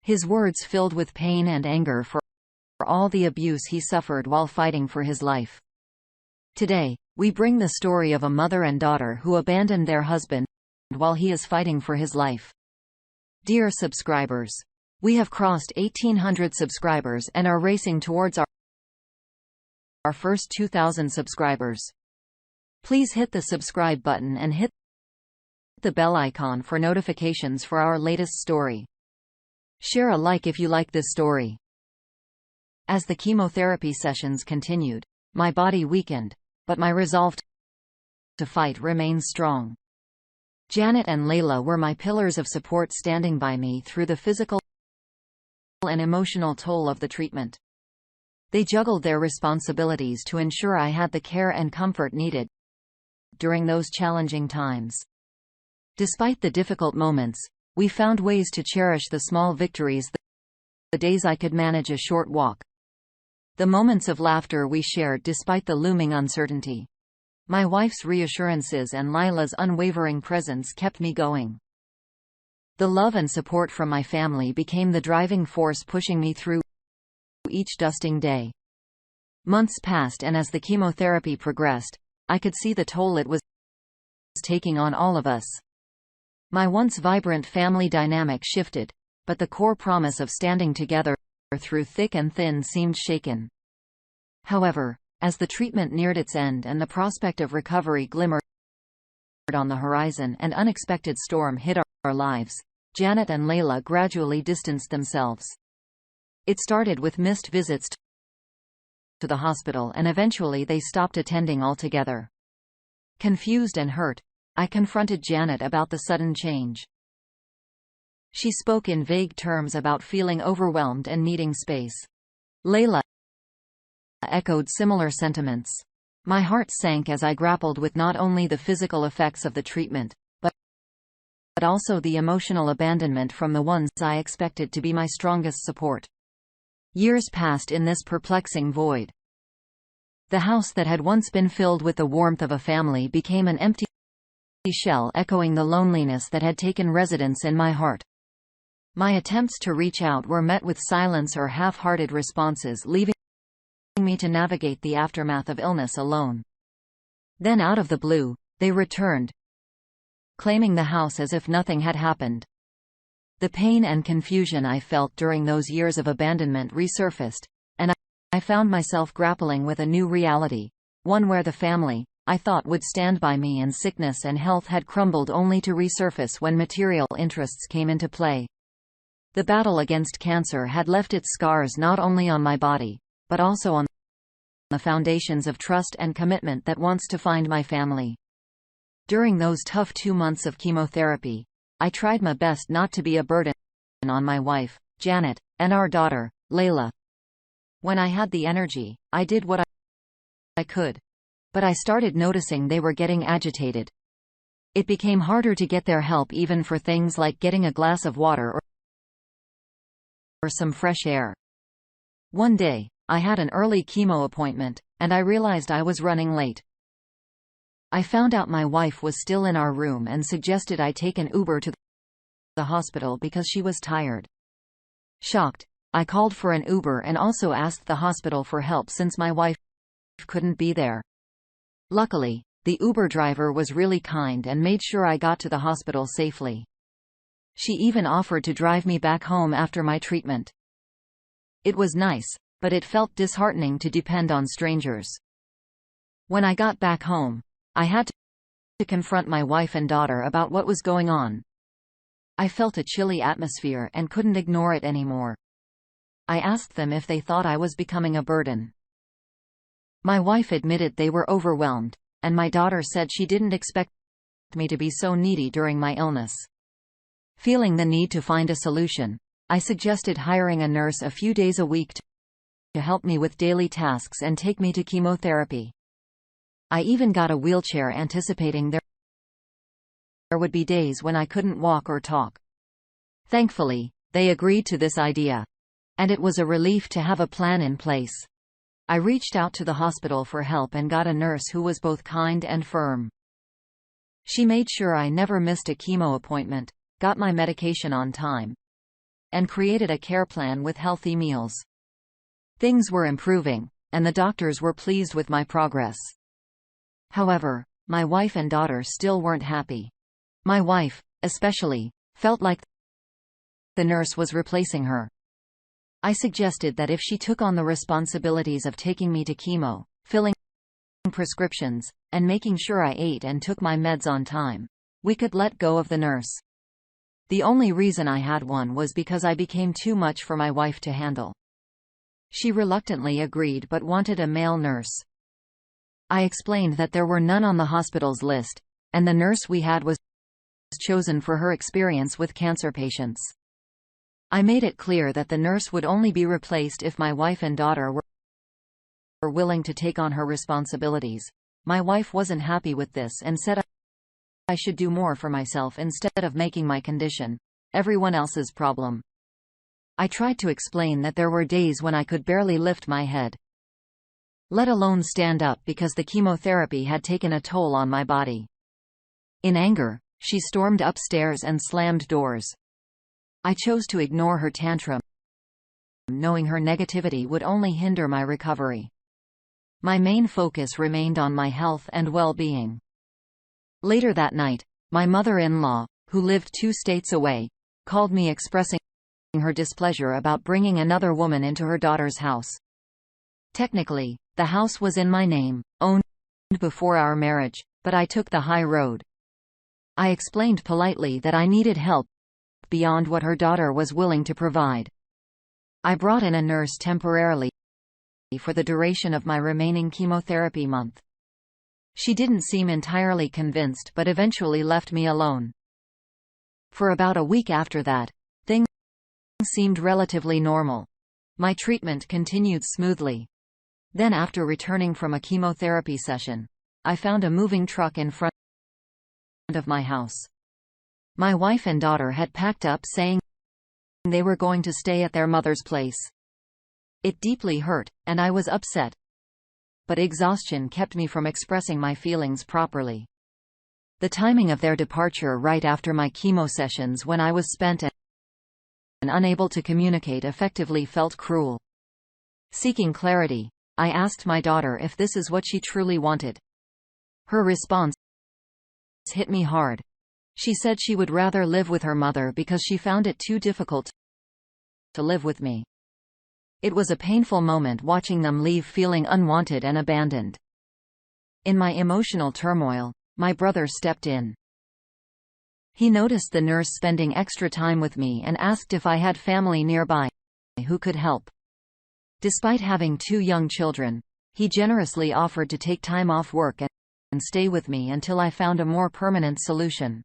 his words filled with pain and anger for all the abuse he suffered while fighting for his life. Today, we bring the story of a mother and daughter who abandoned their husband while he is fighting for his life. Dear subscribers, we have crossed 1,800 subscribers and are racing towards our first 2,000 subscribers. Please hit the subscribe button and hit the bell icon for notifications for our latest story. Share a like if you like this story. As the chemotherapy sessions continued, my body weakened, but my resolve to fight remains strong. Janet and Layla were my pillars of support, standing by me through the physical and emotional toll of the treatment. They juggled their responsibilities to ensure I had the care and comfort needed during those challenging times. Despite the difficult moments, we found ways to cherish the small victories, the days I could manage a short walk, the moments of laughter we shared despite the looming uncertainty. My wife's reassurances and Lila's unwavering presence kept me going. The love and support from my family became the driving force pushing me through each dusting day. Months passed, and as the chemotherapy progressed, I could see the toll it was taking on all of us. My once vibrant family dynamic shifted, but the core promise of standing together through thick and thin seemed shaken. However, as the treatment neared its end and the prospect of recovery glimmered on the horizon, an unexpected storm hit our lives. Janet and Layla gradually distanced themselves. It started with missed visits to the hospital, and eventually they stopped attending altogether. Confused and hurt, I confronted Janet about the sudden change. She spoke in vague terms about feeling overwhelmed and needing space. Layla echoed similar sentiments. My heart sank as I grappled with not only the physical effects of the treatment, but also the emotional abandonment from the ones I expected to be my strongest support. Years passed in this perplexing void. The house that had once been filled with the warmth of a family became an empty shell, echoing the loneliness that had taken residence in my heart. My attempts to reach out were met with silence or half-hearted responses, leaving me to navigate the aftermath of illness alone. Then, out of the blue, they returned, claiming the house as if nothing had happened. The pain and confusion I felt during those years of abandonment resurfaced, and I found myself grappling with a new reality, one where the family I thought would stand by me in sickness and health had crumbled only to resurface when material interests came into play. The battle against cancer had left its scars not only on my body, but also on the foundations of trust and commitment that once defined my family. During those tough 2 months of chemotherapy, I tried my best not to be a burden on my wife, Janet, and our daughter, Layla. When I had the energy, I did what I could. But I started noticing they were getting agitated. It became harder to get their help, even for things like getting a glass of water or some fresh air. One day, I had an early chemo appointment, and I realized I was running late. I found out my wife was still in our room and suggested I take an Uber to the hospital because she was tired. Shocked, I called for an Uber and also asked the hospital for help since my wife couldn't be there. Luckily, the Uber driver was really kind and made sure I got to the hospital safely. She even offered to drive me back home after my treatment. It was nice, but it felt disheartening to depend on strangers. When I got back home, I had to confront my wife and daughter about what was going on. I felt a chilly atmosphere and couldn't ignore it anymore. I asked them if they thought I was becoming a burden. My wife admitted they were overwhelmed, and my daughter said she didn't expect me to be so needy during my illness. Feeling the need to find a solution, I suggested hiring a nurse a few days a week to help me with daily tasks and take me to chemotherapy. I even got a wheelchair, anticipating there would be days when I couldn't walk or talk. Thankfully, they agreed to this idea, and it was a relief to have a plan in place. I reached out to the hospital for help and got a nurse who was both kind and firm. She made sure I never missed a chemo appointment, got my medication on time, and created a care plan with healthy meals. Things were improving, and the doctors were pleased with my progress. However, my wife and daughter still weren't happy. My wife, especially, felt like the nurse was replacing her. I suggested that if she took on the responsibilities of taking me to chemo, filling prescriptions, and making sure I ate and took my meds on time, we could let go of the nurse. The only reason I had one was because I became too much for my wife to handle. She reluctantly agreed but wanted a male nurse. I explained that there were none on the hospital's list, and the nurse we had was chosen for her experience with cancer patients. I made it clear that the nurse would only be replaced if my wife and daughter were willing to take on her responsibilities. My wife wasn't happy with this and said I should do more for myself instead of making my condition everyone else's problem. I tried to explain that there were days when I could barely lift my head, let alone stand up, because the chemotherapy had taken a toll on my body. In anger, she stormed upstairs and slammed doors. I chose to ignore her tantrum, knowing her negativity would only hinder my recovery. My main focus remained on my health and well-being. Later that night, my mother-in-law, who lived 2 states away, called me expressing her displeasure about bringing another woman into her daughter's house. Technically, the house was in my name, owned before our marriage, but I took the high road. I explained politely that I needed help beyond what her daughter was willing to provide. I brought in a nurse temporarily for the duration of my remaining chemotherapy month. She didn't seem entirely convinced but eventually left me alone. For about a week after that, things seemed relatively normal. My treatment continued smoothly. Then, after returning from a chemotherapy session, I found a moving truck in front of my house. My wife and daughter had packed up, saying they were going to stay at their mother's place. It deeply hurt, and I was upset. But exhaustion kept me from expressing my feelings properly. The timing of their departure right after my chemo sessions, when I was spent and unable to communicate effectively, felt cruel. Seeking clarity, I asked my daughter if this is what she truly wanted. Her response hit me hard. She said she would rather live with her mother because she found it too difficult to live with me. It was a painful moment watching them leave, feeling unwanted and abandoned. In my emotional turmoil, my brother stepped in. He noticed the nurse spending extra time with me and asked if I had family nearby who could help. Despite having 2 young children, he generously offered to take time off work and stay with me until I found a more permanent solution.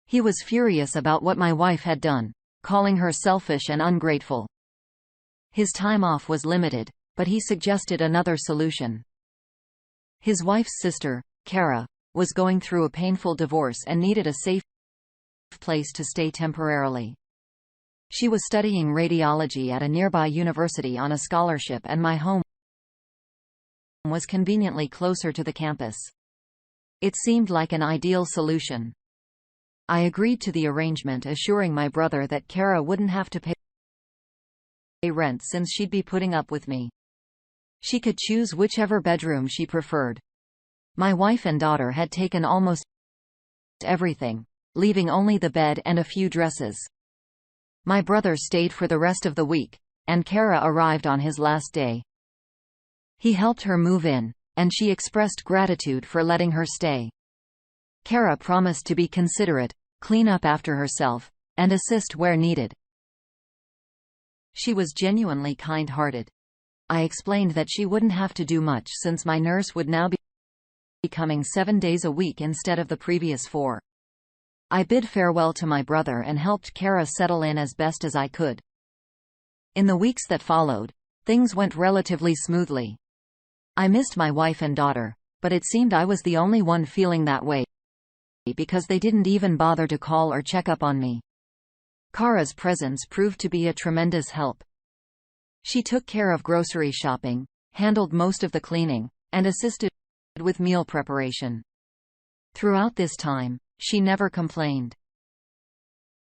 He was furious about what my wife had done, calling her selfish and ungrateful. His time off was limited, but he suggested another solution. His wife's sister, Kara, was going through a painful divorce and needed a safe place to stay temporarily. She was studying radiology at a nearby university on a scholarship, and my home was conveniently closer to the campus. It seemed like an ideal solution. I agreed to the arrangement, assuring my brother that Kara wouldn't have to pay rent since she'd be putting up with me. She could choose whichever bedroom she preferred. My wife and daughter had taken almost everything, leaving only the bed and a few dresses. My brother stayed for the rest of the week, and Kara arrived on his last day. He helped her move in, and she expressed gratitude for letting her stay. Kara promised to be considerate, clean up after herself, and assist where needed. She was genuinely kind-hearted. I explained that she wouldn't have to do much since my nurse would now be coming 7 days a week instead of the previous 4. I bid farewell to my brother and helped Kara settle in as best as I could. In the weeks that followed, things went relatively smoothly. I missed my wife and daughter, but it seemed I was the only one feeling that way, because they didn't even bother to call or check up on me. Kara's presence proved to be a tremendous help. She took care of grocery shopping, handled most of the cleaning, and assisted with meal preparation. Throughout this time, she never complained.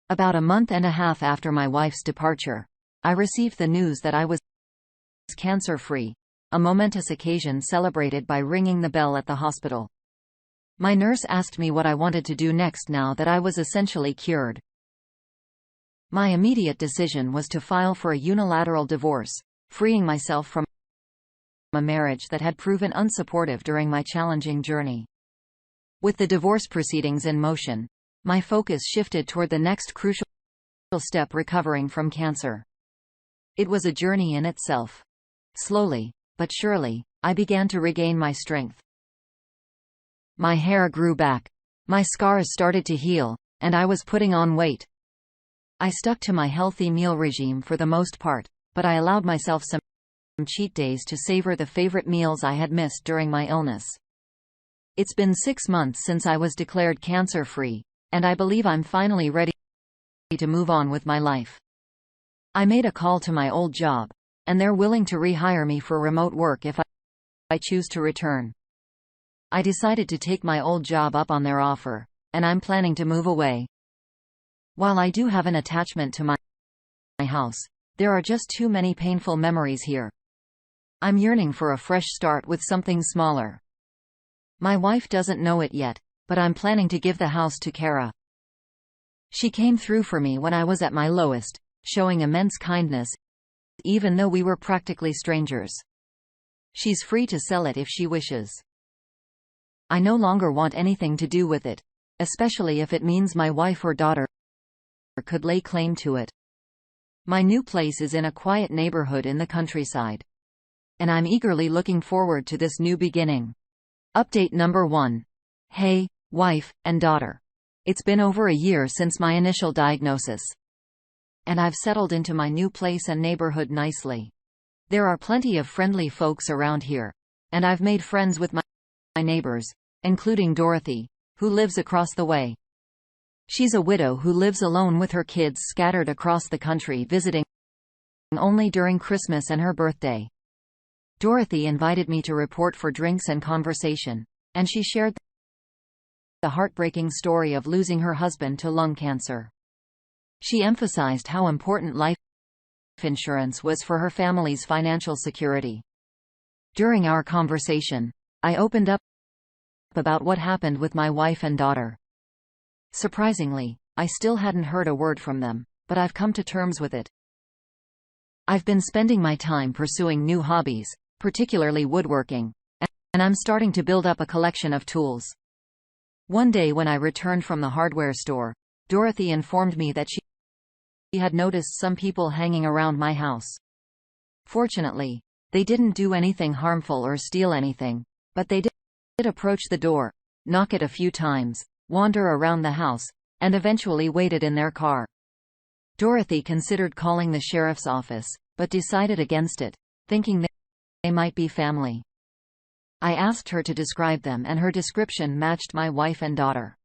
About a month and a half after my wife's departure, I received the news that I was cancer-free, a momentous occasion celebrated by ringing the bell at the hospital. My nurse asked me what I wanted to do next now that I was essentially cured. My immediate decision was to file for a unilateral divorce, freeing myself from a marriage that had proven unsupportive during my challenging journey. With the divorce proceedings in motion, my focus shifted toward the next crucial step: recovering from cancer. It was a journey in itself. Slowly, but surely, I began to regain my strength. My hair grew back, my scars started to heal, and I was putting on weight. I stuck to my healthy meal regime for the most part, but I allowed myself some cheat days to savor the favorite meals I had missed during my illness. It's been 6 months since I was declared cancer-free, and I believe I'm finally ready to move on with my life. I made a call to my old job, and they're willing to rehire me for remote work if I choose to return. I decided to take my old job up on their offer, and I'm planning to move away. While I do have an attachment to my house, there are just too many painful memories here. I'm yearning for a fresh start with something smaller. My wife doesn't know it yet, but I'm planning to give the house to Kara. She came through for me when I was at my lowest, showing immense kindness, even though we were practically strangers. She's free to sell it if she wishes. I no longer want anything to do with it, especially if it means my wife or daughter could lay claim to it. My new place is in a quiet neighborhood in the countryside, and I'm eagerly looking forward to this new beginning. Update number 1. Hey, wife and daughter. It's been over a year since my initial diagnosis, and I've settled into my new place and neighborhood nicely. There are plenty of friendly folks around here, and I've made friends with my neighbors, including Dorothy, who lives across the way. She's a widow who lives alone with her kids scattered across the country, visiting only during Christmas and her birthday. Dorothy invited me to report for drinks and conversation, and she shared the heartbreaking story of losing her husband to lung cancer. She emphasized how important life insurance was for her family's financial security. During our conversation, I opened up about what happened with my wife and daughter. Surprisingly, I still hadn't heard a word from them, but I've come to terms with it. I've been spending my time pursuing new hobbies, particularly woodworking, and I'm starting to build up a collection of tools. One day when I returned from the hardware store, Dorothy informed me that she had noticed some people hanging around my house. Fortunately, they didn't do anything harmful or steal anything, but they did approach the door, knock it a few times, wander around the house, and eventually waited in their car. Dorothy considered calling the sheriff's office, but decided against it, thinking they might be family. I asked her to describe them, and her description matched my wife and daughter.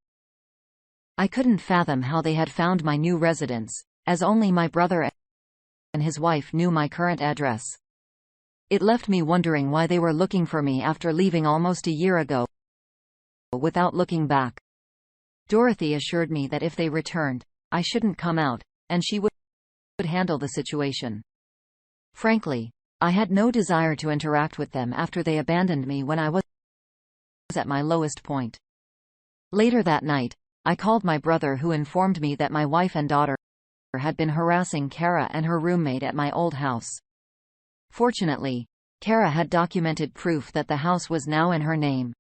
I couldn't fathom how they had found my new residence, as only my brother and his wife knew my current address. It left me wondering why they were looking for me after leaving almost a year ago without looking back. Dorothy assured me that if they returned, I shouldn't come out, and she would handle the situation. Frankly, I had no desire to interact with them after they abandoned me when I was at my lowest point. Later that night, I called my brother, who informed me that my wife and daughter had been harassing Kara and her roommate at my old house. Fortunately, Kara had documented proof that the house was now in her name,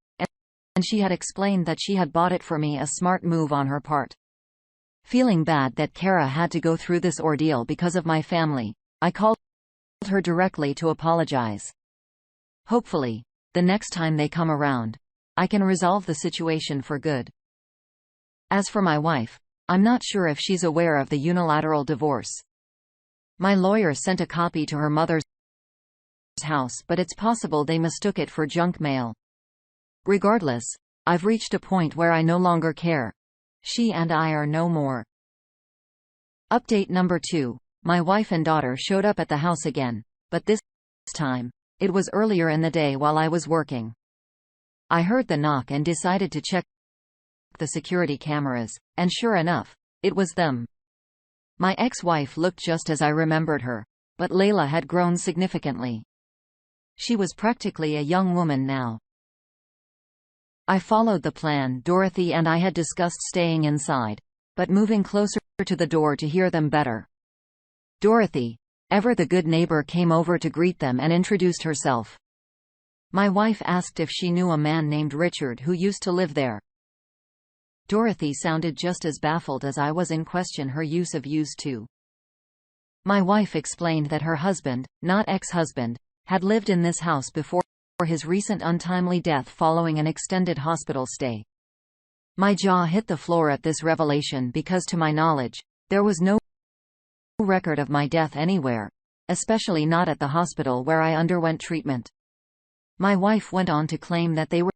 and she had explained that she had bought it for me, a smart move on her part. Feeling bad that Kara had to go through this ordeal because of my family, I called her directly to apologize. Hopefully, the next time they come around, I can resolve the situation for good. As for my wife, I'm not sure if she's aware of the unilateral divorce. My lawyer sent a copy to her mother's house, but it's possible they mistook it for junk mail. Regardless, I've reached a point where I no longer care. She and I are no more. Update number 2. My wife and daughter showed up at the house again, but this time, it was earlier in the day while I was working. I heard the knock and decided to check the security cameras, and sure enough, it was them. My ex-wife looked just as I remembered her, but Layla had grown significantly. She was practically a young woman now. I followed the plan Dorothy and I had discussed, staying inside, but moving closer to the door to hear them better. Dorothy, ever the good neighbor, came over to greet them and introduced herself. My wife asked if she knew a man named Richard who used to live there. Dorothy sounded just as baffled as I was in question her use of used to. My wife explained that her husband, not ex-husband, had lived in this house before his recent untimely death following an extended hospital stay. My jaw hit the floor at this revelation because, to my knowledge, there was no record of my death anywhere, especially not at the hospital where I underwent treatment. My wife went on to claim that they were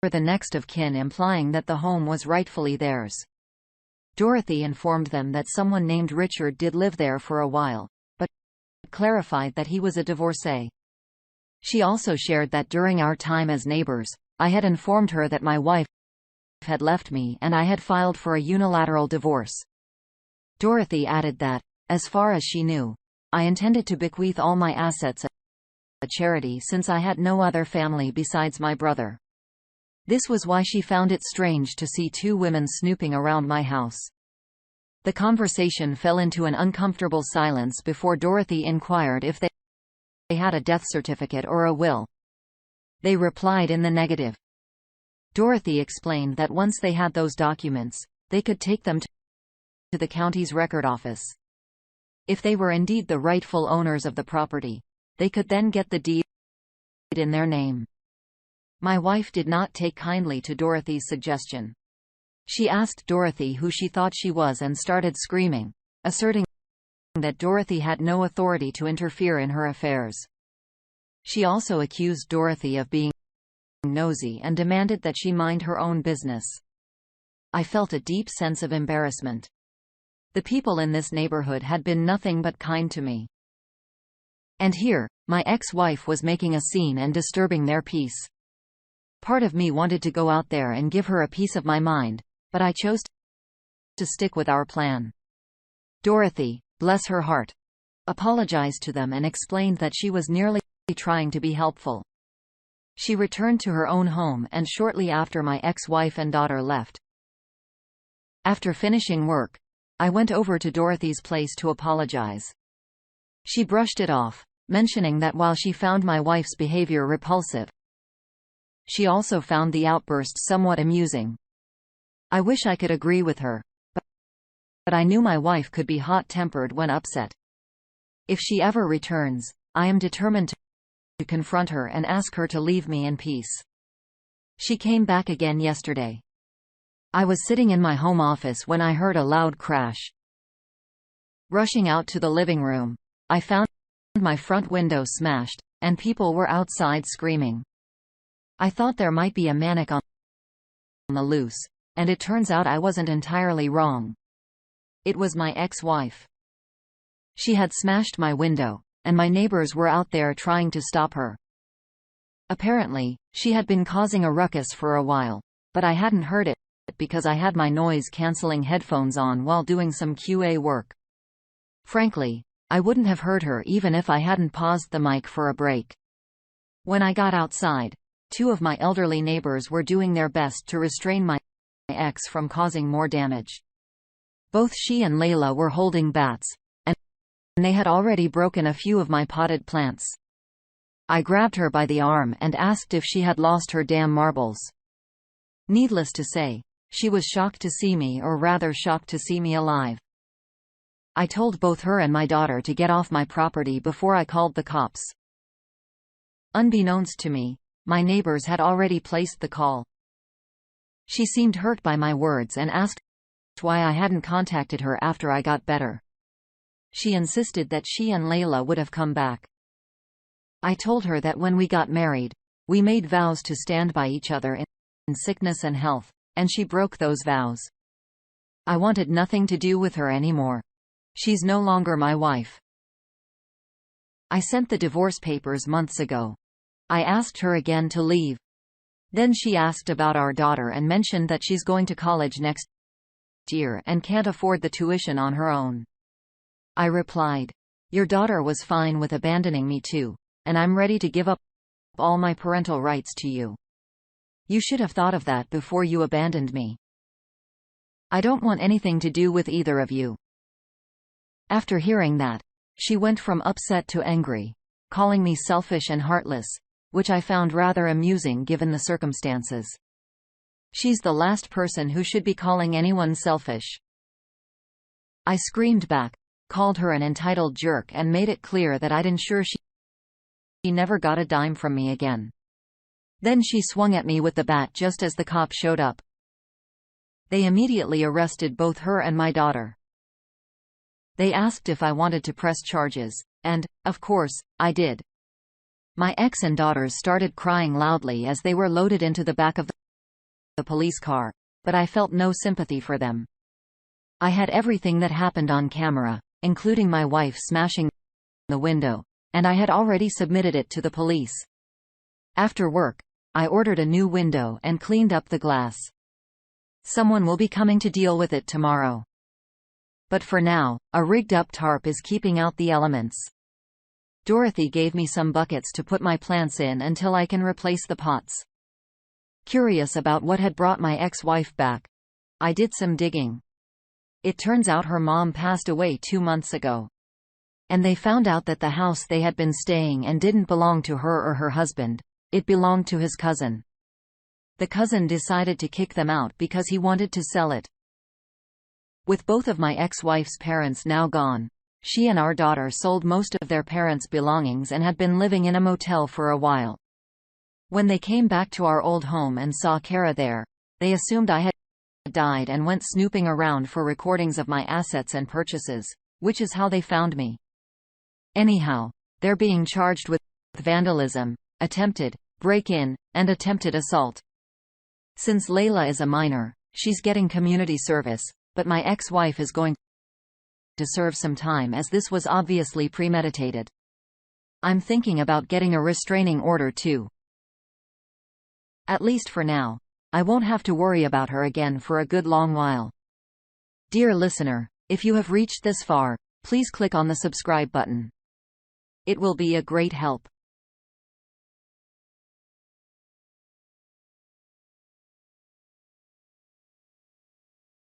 the next of kin, implying that the home was rightfully theirs. Dorothy informed them that someone named Richard did live there for a while, but clarified that he was a divorcee. She also shared that during our time as neighbors, I had informed her that my wife had left me and I had filed for a unilateral divorce. Dorothy added that, as far as she knew, I intended to bequeath all my assets as a charity since I had no other family besides my brother. This was why she found it strange to see two women snooping around my house. The conversation fell into an uncomfortable silence before Dorothy inquired if they had a death certificate or a will. They replied in the negative. Dorothy explained that once they had those documents, they could take them to the county's record office. If they were indeed the rightful owners of the property, they could then get the deed in their name. My wife did not take kindly to Dorothy's suggestion. She asked Dorothy who she thought she was and started screaming, asserting that Dorothy had no authority to interfere in her affairs. She also accused Dorothy of being nosy and demanded that she mind her own business. I felt a deep sense of embarrassment. The people in this neighborhood had been nothing but kind to me. And here, my ex-wife was making a scene and disturbing their peace. Part of me wanted to go out there and give her a piece of my mind, but I chose to stick with our plan. Dorothy, bless her heart, apologized to them and explained that she was merely trying to be helpful. She returned to her own home, and shortly after my ex-wife and daughter left. After finishing work, I went over to Dorothy's place to apologize. She brushed it off, mentioning that while she found my wife's behavior repulsive, she also found the outburst somewhat amusing. I wish I could agree with her, but I knew my wife could be hot-tempered when upset. If she ever returns, I am determined to confront her and ask her to leave me in peace. She came back again yesterday. I was sitting in my home office when I heard a loud crash. Rushing out to the living room, I found my front window smashed, and people were outside screaming. I thought there might be a maniac on the loose, and it turns out I wasn't entirely wrong. It was my ex-wife. She had smashed my window, and my neighbors were out there trying to stop her. Apparently, she had been causing a ruckus for a while, but I hadn't heard it because I had my noise-canceling headphones on while doing some QA work. Frankly, I wouldn't have heard her even if I hadn't paused the mic for a break. When I got outside, two of my elderly neighbors were doing their best to restrain my ex from causing more damage. Both she and Layla were holding bats, and they had already broken a few of my potted plants. I grabbed her by the arm and asked if she had lost her damn marbles. Needless to say, she was shocked to see me, or rather shocked to see me alive. I told both her and my daughter to get off my property before I called the cops. Unbeknownst to me, my neighbors had already placed the call. She seemed hurt by my words and asked why I hadn't contacted her after I got better. She insisted that she and Layla would have come back. I told her that when we got married, we made vows to stand by each other in sickness and health, and she broke those vows. I wanted nothing to do with her anymore. She's no longer my wife. I sent the divorce papers months ago. I asked her again to leave. Then she asked about our daughter and mentioned that she's going to college next year and can't afford the tuition on her own. I replied. Your daughter was fine with abandoning me too, and I'm ready to give up all my parental rights to you. You should have thought of that before you abandoned me. I don't want anything to do with either of you. After hearing that, she went from upset to angry, calling me selfish and heartless, which I found rather amusing given the circumstances. She's the last person who should be calling anyone selfish. I screamed back, called her an entitled jerk and made it clear that I'd ensure she never got a dime from me again. Then she swung at me with the bat just as the cop showed up. They immediately arrested both her and my daughter. They asked if I wanted to press charges, and, of course, I did. My ex and daughters started crying loudly as they were loaded into the back of the police car, but I felt no sympathy for them. I had everything that happened on camera, including my wife smashing the window, and I had already submitted it to the police. After work, I ordered a new window and cleaned up the glass. Someone will be coming to deal with it tomorrow. But for now, a rigged-up tarp is keeping out the elements. Dorothy gave me some buckets to put my plants in until I can replace the pots. Curious about what had brought my ex-wife back, I did some digging. It turns out her mom passed away 2 months ago. And they found out that the house they had been staying in didn't belong to her or her husband, it belonged to his cousin. The cousin decided to kick them out because he wanted to sell it. With both of my ex-wife's parents now gone, she and our daughter sold most of their parents' belongings and had been living in a motel for a while. When they came back to our old home and saw Kara there, they assumed I had died and went snooping around for recordings of my assets and purchases, which is how they found me. Anyhow, they're being charged with vandalism, attempted break-in, and attempted assault. Since Layla is a minor, she's getting community service, but my ex-wife is going to serve some time as this was obviously premeditated. I'm thinking about getting a restraining order too. At least for now, I won't have to worry about her again for a good long while. Dear listener, if you have reached this far, please click on the subscribe button. It will be a great help.